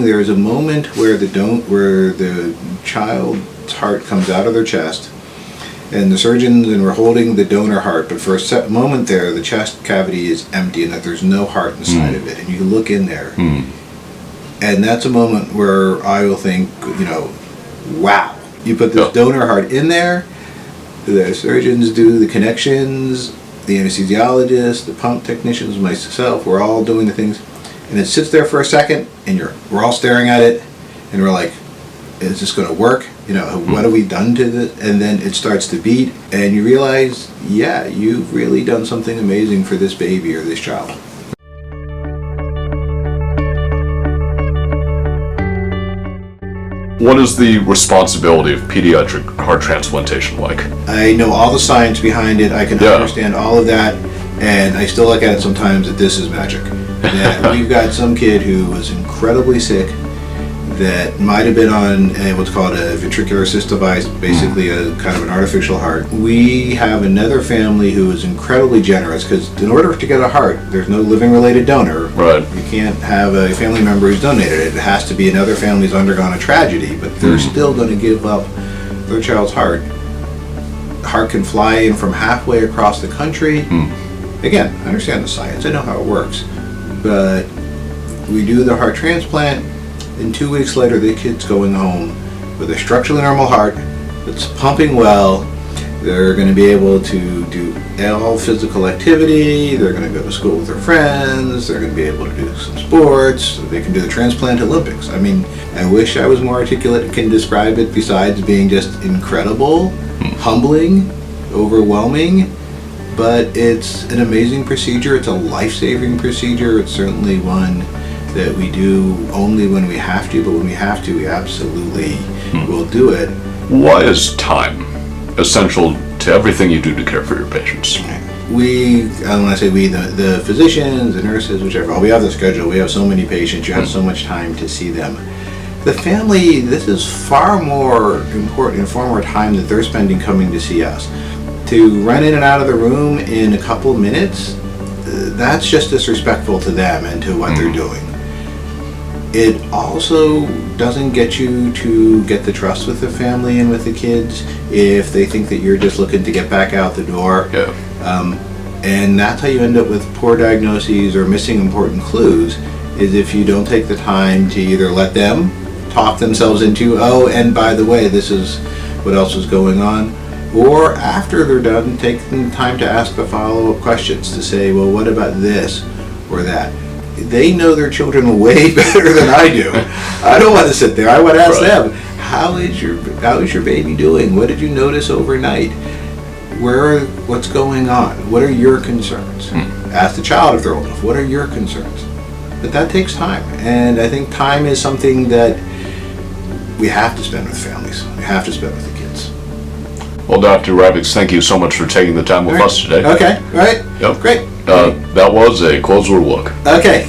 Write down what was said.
There is a moment where the child's heart comes out of their chest, and the surgeons and we're holding the donor heart, but for a moment there, the chest cavity is empty and that there's no heart inside of it, and you look in there, and that's a moment where I will think, wow, you put this donor heart in there, the surgeons do the connections, the anesthesiologist, the pump technicians, myself, we're all doing the things, and it sits there for a second, and we're all staring at it, and we're like, is this going to work? What have we done to this? And then it starts to beat, and you realize, yeah, you've really done something amazing for this baby or this child. What is the responsibility of pediatric heart transplantation like? I know all the science behind it. I can understand all of that, and I still look at it sometimes that this is magic. That we've got some kid who was incredibly sick that might have been on what's called a ventricular assist device, basically a kind of an artificial heart. We have another family who is incredibly generous, because in order to get a heart, there's no living related donor. Right. You can't have a family member who's donated it. It has to be another family who's undergone a tragedy, but they're still going to give up their child's heart. The heart can fly in from halfway across the country. Again, I understand the science, I know how it works, but we do the heart transplant, and 2 weeks later the kid's going home with a structurally normal heart that's pumping well. They're going to be able to do all physical activity, they're going to go to school with their friends, they're going to be able to do some sports, they can do the transplant Olympics. I mean, I wish I was more articulate and can describe it besides being just incredible, humbling, overwhelming. But it's an amazing procedure, it's a life-saving procedure, it's certainly one that we do only when we have to, but when we have to, we absolutely will do it. Why is time essential to everything you do to care for your patients? We, when I say we, the physicians, the nurses, whichever, we have the schedule, we have so many patients, you have so much time to see them. The family, this is far more important and far more time that they're spending coming to see us. To run in and out of the room in a couple minutes, that's just disrespectful to them and to what they're doing. It also doesn't get you to get the trust with the family and with the kids if they think that you're just looking to get back out the door. And that's how you end up with poor diagnoses or missing important clues, is if you don't take the time to either let them talk themselves into, oh, and by the way, this is what else is going on, or after they're done, take the time to ask the follow-up questions to say, well, what about this or that? They know their children way better than I do. I don't want to sit there. I want to ask them, how is your baby doing? What did you notice overnight? What's going on? What are your concerns? Ask the child if they're old enough, what are your concerns? But that takes time, and I think time is something that we have to spend with families. We have to spend with the kids. Well, Dr. Ravekes, thank you so much for taking the time with us today. Okay, all right. Yep. Great. That was A CLOSLER Look. Okay.